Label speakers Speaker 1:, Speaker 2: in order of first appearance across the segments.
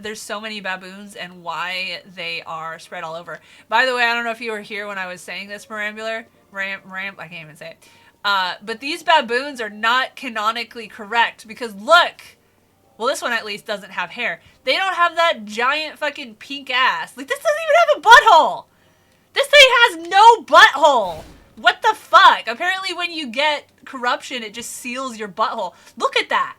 Speaker 1: there's so many baboons and why they are spread all over. By the way, I don't know if you were here when I was saying this, Marambular. I can't even say it. But these baboons are not canonically correct because look, well, this one at least doesn't have hair. They don't have that giant fucking pink ass. Like, this doesn't even have a butthole. This thing has no butthole. What the fuck? Apparently when you get corruption, it just seals your butthole. Look at that.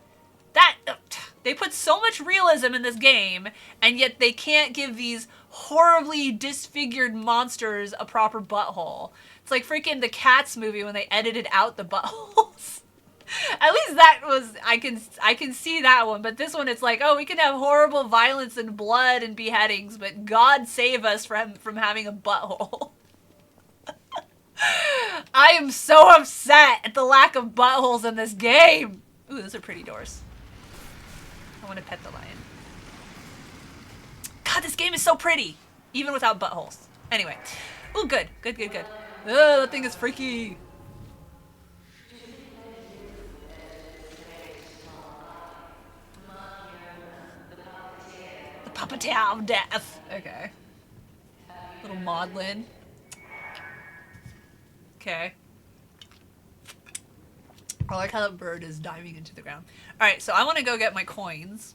Speaker 1: They put so much realism in this game, and yet they can't give these horribly disfigured monsters a proper butthole. It's like freaking the Cats movie when they edited out the buttholes. At least that was, I can see that one, but this one it's like, oh, we can have horrible violence and blood and beheadings, but God save us from having a butthole. I am so upset at the lack of buttholes in this game. Ooh, those are pretty doors. I want to pet the lion. God, this game is so pretty, even without buttholes. Anyway. Ooh, good. Good. Oh, that thing is freaky. The Puppeteer of Death. Okay. Little maudlin. Okay. I like how the bird is diving into the ground. Alright, so I want to go get my coins.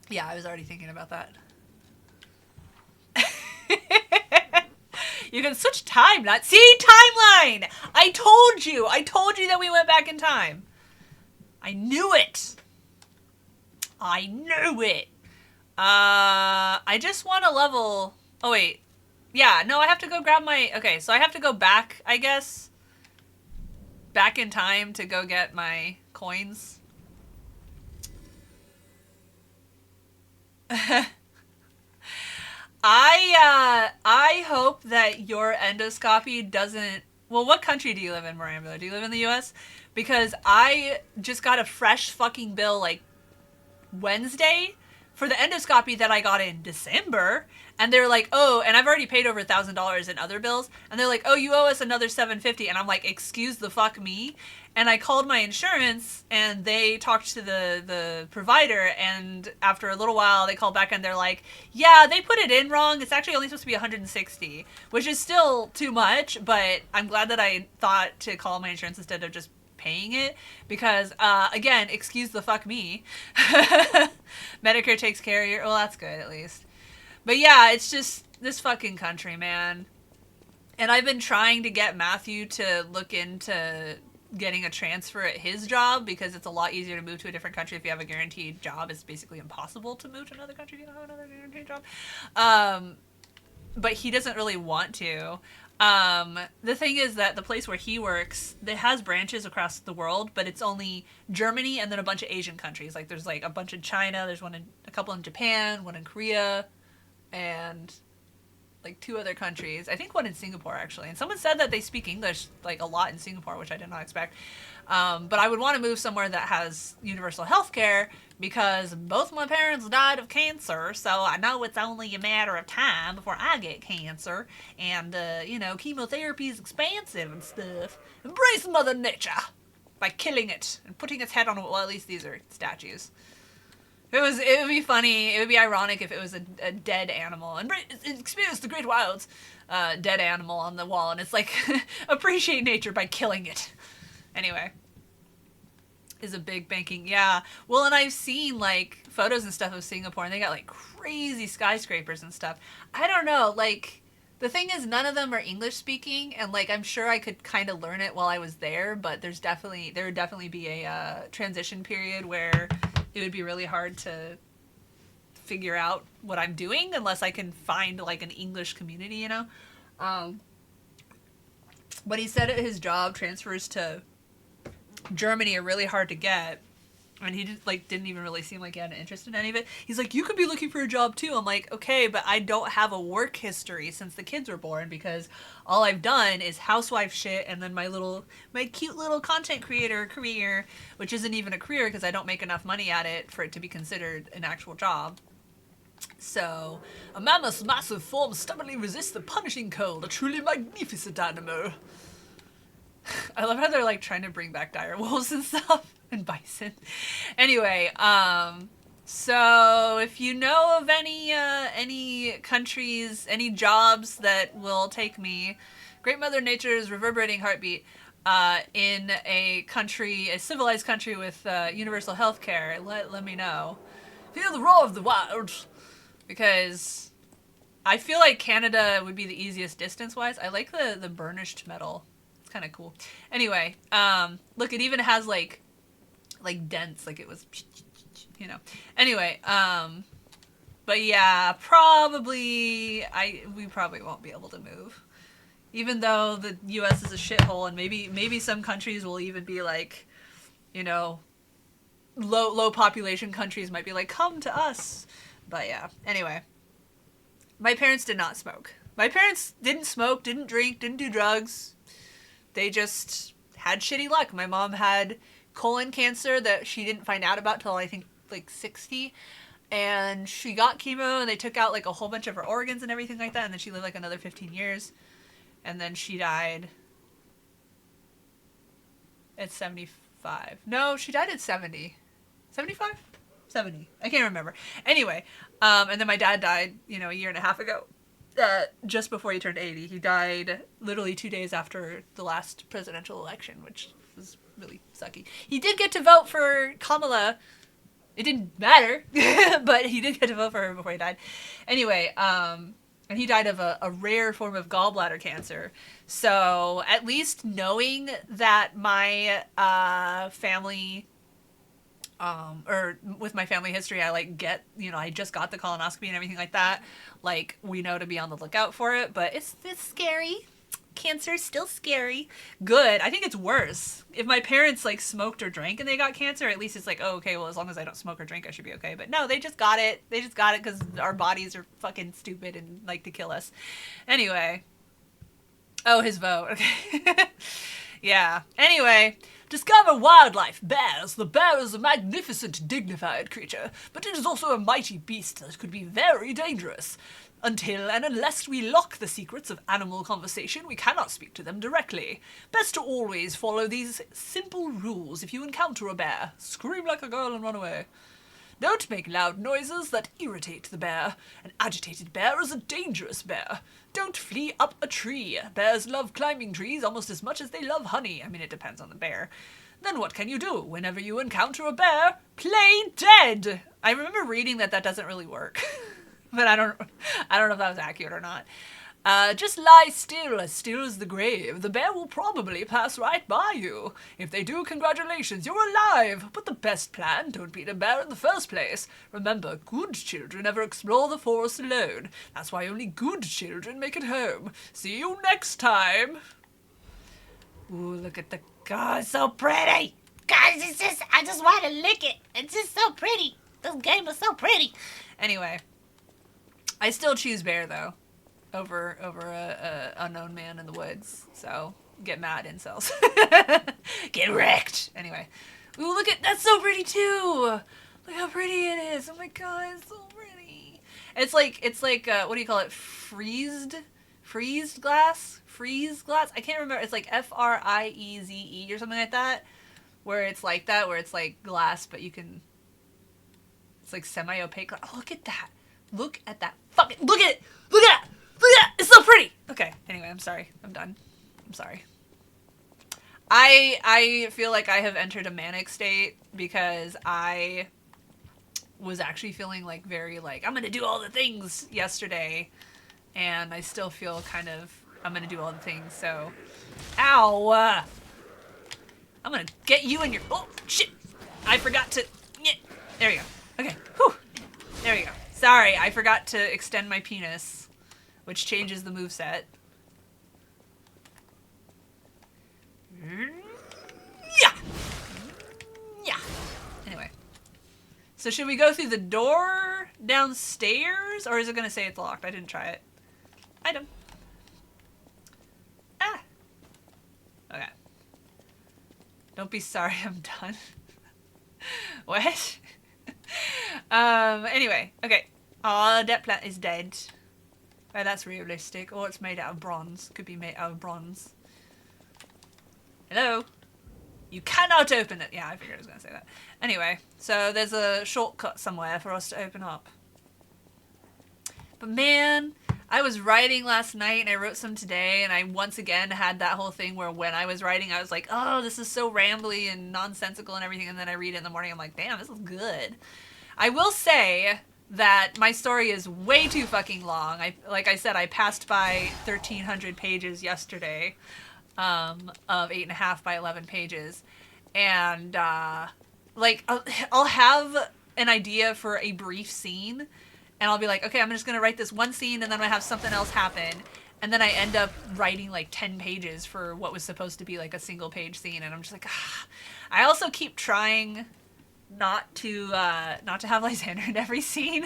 Speaker 1: Yeah, I was already thinking about that. You can switch time, not see timeline. I told you that we went back in time. I knew it. I just want to level. Oh wait, yeah, no, I have to go grab my. Okay, so I have to go back, I guess. Back in time to go get my coins. I hope that your endoscopy doesn't. Well, what country do you live in, Miranda? Do you live in the U.S.? Because I just got a fresh fucking bill like Wednesday for the endoscopy that I got in December, and they're like, oh, and I've already paid over $1,000 in other bills, and they're like, oh, you owe us another $750, and I'm like, excuse the fuck me. And I called my insurance, and they talked to the provider, and after a little while, they called back, and they're like, yeah, they put it in wrong. It's actually only supposed to be $160, which is still too much, but I'm glad that I thought to call my insurance instead of just paying it, because, again, excuse the fuck me. Medicare takes care of your... Well, that's good, at least. But yeah, it's just this fucking country, man. And I've been trying to get Matthew to look into getting a transfer at his job because it's a lot easier to move to a different country if you have a guaranteed job. It's basically impossible to move to another country if you don't have another guaranteed job. But he doesn't really want to. The thing is that the place where he works, it has branches across the world, but it's only Germany and then a bunch of Asian countries. Like there's like a bunch in China, there's a couple in Japan, one in Korea, and like 2 other countries. I think one in Singapore, actually. And someone said that they speak English like a lot in Singapore, which I did not expect. But I would want to move somewhere that has universal health care because both my parents died of cancer, so I know it's only a matter of time before I get cancer. And, chemotherapy is expensive and stuff. Embrace Mother Nature by killing it and putting its head on, well, at least these are statues. It would be funny, it would be ironic if it was a dead animal. And experience the great wilds, dead animal on the wall, and it's like, appreciate nature by killing it. Anyway. Is a big banking, yeah. Well, and I've seen, like, photos and stuff of Singapore, and they got, like, crazy skyscrapers and stuff. I don't know, like, the thing is, none of them are English speaking, and, like, I'm sure I could kind of learn it while I was there, but there would definitely be a transition period where it would be really hard to figure out what I'm doing unless I can find, like, an English community, you know? But he said at his job, transfers to Germany are really hard to get, and he didn't even really seem like he had an interest in any of it. He's like, you could be looking for a job too. I'm like, okay, but I don't have a work history since the kids were born because all I've done is housewife shit and then my cute little content creator career, which isn't even a career because I don't make enough money at it for it to be considered an actual job. So, a mammoth's massive form stubbornly resists the punishing cold, a truly magnificent animal. I love how they're, like, trying to bring back dire wolves and stuff, and bison. Anyway, So, if you know of any countries, any jobs that will take me, Great Mother Nature's reverberating heartbeat, in a country, a civilized country with universal health care, let me know. Feel the roar of the wild, because I feel like Canada would be the easiest distance-wise. I like the burnished metal. It's kind of cool. Anyway, look, it even has like dents, like it was, you know. Anyway, but yeah, probably we probably won't be able to move. Even though the US is a shithole, and maybe some countries will even be like, you know, low population countries might be like, come to us. But yeah, anyway. My parents did not smoke. My parents didn't smoke, didn't drink, didn't do drugs. They just had shitty luck. My mom had colon cancer that she didn't find out about till I think like 60. And she got chemo and they took out like a whole bunch of her organs and everything like that. And then she lived like another 15 years. And then she died at 75. No, she died at 70. 75? 70. I can't remember. Anyway, and then my dad died, you know, a year and a half ago. Just before he turned 80. He died literally 2 days after the last presidential election, which was really sucky. He did get to vote for Kamala. It didn't matter, but he did get to vote for her before he died. Anyway, and he died of a rare form of gallbladder cancer. So at least knowing that my family, or with my family history, I like get, you know, I just got the colonoscopy and everything like that. Like, we know to be on the lookout for it, but it's scary. Cancer is still scary. Good. I think it's worse. If my parents like smoked or drank and they got cancer, at least it's like, oh, okay, well, as long as I don't smoke or drink, I should be okay. But no, they just got it. They just got it because our bodies are fucking stupid and like to kill us. Anyway. Oh, his vote. Okay. Yeah. Anyway. Discover wildlife. Bears. The bear is a magnificent, dignified creature, but it is also a mighty beast that could be very dangerous. Until and unless we lock the secrets of animal conversation, we cannot speak to them directly. Best to always follow these simple rules if you encounter a bear. Scream like a girl and run away. Don't make loud noises that irritate the bear. An agitated bear is a dangerous bear. Don't flee up a tree. Bears love climbing trees almost as much as they love honey. I mean, it depends on the bear. Then what can you do? Whenever you encounter a bear, play dead. I remember reading that doesn't really work. But I don't know if that was accurate or not. Just lie still as the grave. The bear will probably pass right by you. If they do, congratulations, you're alive. But the best plan, don't beat a bear in the first place. Remember, good children never explore the forest alone. That's why only good children make it home. See you next time. Ooh, look at the... God, it's so pretty. Guys, I just want to lick it. It's just so pretty. This game is so pretty. Anyway, I still choose bear, though. Over a unknown man in the woods. So, get mad, incels. Get wrecked! Anyway. Ooh, look at... That's so pretty, too! Look how pretty it is! Oh my god, it's so pretty! It's like, what do you call it? Freezed glass? Freeze glass? I can't remember. It's like Frieze or something like that. Where it's like that, where it's like glass, but you can... It's like semi-opaque. Oh, look at that! Look at that! Fucking... Look at it! Look at that! Look at that! It's so pretty! Okay, anyway, I'm sorry. I'm done. I'm sorry. I feel like I have entered a manic state because I was actually feeling like very like, I'm gonna do all the things yesterday. And I still feel kind of, I'm gonna do all the things, so. Ow! I'm gonna get you in your, oh, shit! I forgot to, there we go. Okay, whew. There we go. Sorry, I forgot to extend my penis, which changes the moveset. Yeah! Yeah. Anyway. So should we go through the door downstairs? Or is it going to say it's locked? I didn't try it. Item. Ah! Okay. Don't be sorry I'm done. What? Anyway. Okay. Aw, that plant is dead. Oh, that's realistic. Or it's made out of bronze. Could be made out of bronze. Hello? You cannot open it. Yeah, I figured I was going to say that. Anyway, so there's a shortcut somewhere for us to open up. But man, I was writing last night and I wrote some today, and I once again had that whole thing where when I was writing, I was like, oh, this is so rambly and nonsensical and everything, and then I read it in the morning, I'm like, damn, this is good. I will say that my story is way too fucking long. Like I said, I passed by 1,300 pages yesterday, of 8.5 by 11 pages, and like I'll have an idea for a brief scene, and I'll be like, okay, I'm just gonna write this one scene, and then I have something else happen, and then I end up writing like 10 pages for what was supposed to be like a single page scene, and I'm just like, ah. I also keep trying not to have Lysander in every scene.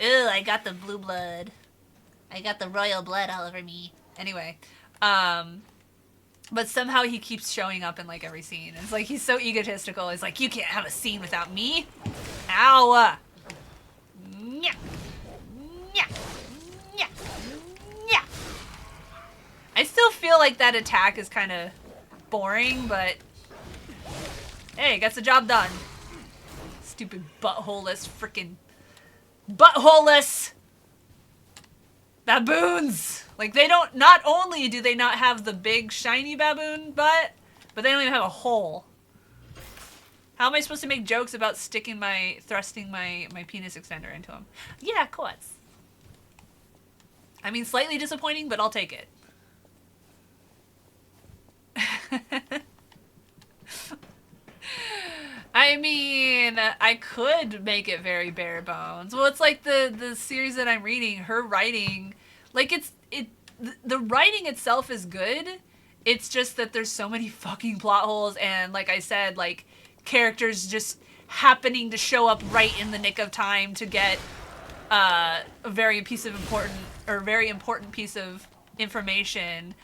Speaker 1: Ew, I got the blue blood. I got the royal blood all over me. Anyway, but somehow he keeps showing up in like every scene. It's like he's so egotistical. He's like, you can't have a scene without me. Ow. Nya. Nya. Nya. Nya. I still feel like that attack is kind of boring, but hey, gets the job done. Stupid buttholeless freaking buttholeless baboons. Like, they don't, not only do they not have the big shiny baboon butt, but they don't even have a hole. How am I supposed to make jokes about thrusting my penis extender into him? Yeah, of course. I mean, slightly disappointing, but I'll take it. I mean, I could make it very bare bones. Well, it's like the series that I'm reading, her writing, like the writing itself is good. It's just that there's so many fucking plot holes, and like I said, like characters just happening to show up right in the nick of time to get a very important piece of information.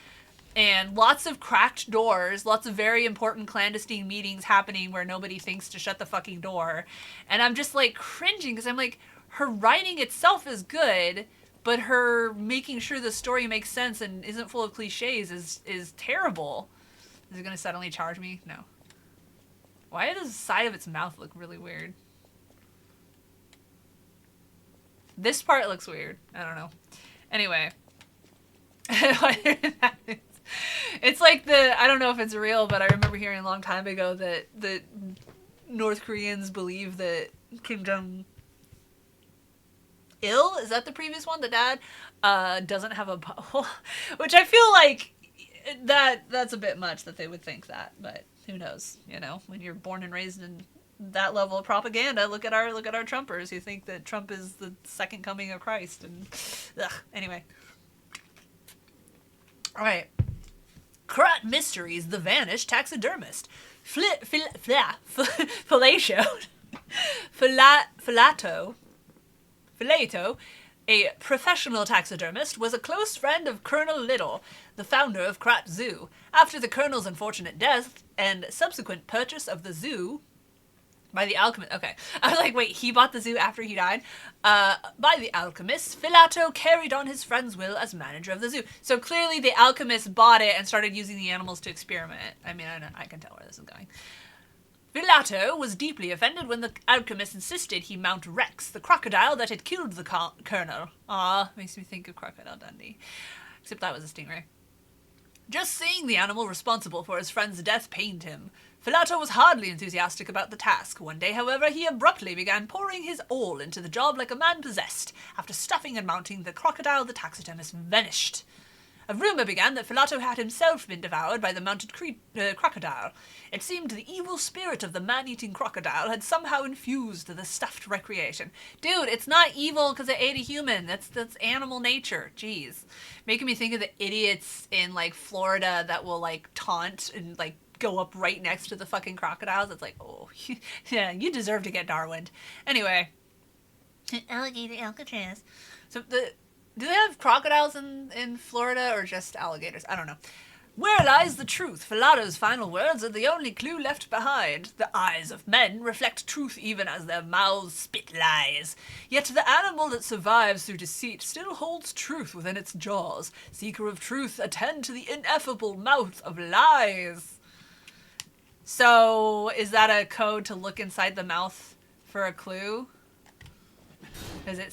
Speaker 1: And lots of cracked doors, lots of very important clandestine meetings happening where nobody thinks to shut the fucking door. And I'm just like cringing because I'm like, her writing itself is good, but her making sure the story makes sense and isn't full of cliches is terrible. Is it going to suddenly charge me? No. Why does the side of its mouth look really weird? This part looks weird. I don't know. Anyway. It's like I don't know if it's real, but I remember hearing a long time ago that the North Koreans believe that Kim Jong-il, is that the previous one, the dad, doesn't have a butthole, which I feel like that's a bit much that they would think that, but who knows, you know, when you're born and raised in that level of propaganda, look at our Trumpers who think that Trump is the second coming of Christ, and anyway. All right. Krat Mysteries, The Vanished Taxidermist. Filato, a professional taxidermist, was a close friend of Colonel Little, the founder of Krat Zoo. After the Colonel's unfortunate death and subsequent purchase of the zoo by the alchemist. Okay. I was like, wait, he bought the zoo after he died? By the alchemist, Filato carried on his friend's will as manager of the zoo. So clearly the alchemist bought it and started using the animals to experiment. I mean, I can tell where this is going. Filato was deeply offended when the alchemist insisted he mount Rex, the crocodile that had killed the colonel. Ah, makes me think of Crocodile Dundee. Except that was a stingray. Just seeing the animal responsible for his friend's death pained him. Filato was hardly enthusiastic about the task. One day, however, he abruptly began pouring his all into the job like a man possessed. After stuffing and mounting the crocodile, the taxidermist vanished. A rumour began that Filato had himself been devoured by the mounted crocodile. It seemed the evil spirit of the man-eating crocodile had somehow infused the stuffed recreation. Dude, it's not evil because it ate a human. That's animal nature. Jeez. Making me think of the idiots in, like, Florida that will, like, taunt and, like, go up right next to the fucking crocodiles. It's like, oh, yeah, you deserve to get Darwined. Anyway. Alligator Alcatraz. So do they have crocodiles in Florida or just alligators? I don't know. Where lies the truth? Filato's final words are the only clue left behind. The eyes of men reflect truth even as their mouths spit lies. Yet the animal that survives through deceit still holds truth within its jaws. Seeker of truth, attend to the ineffable mouth of lies. So is that a code to look inside the mouth for a clue? Because it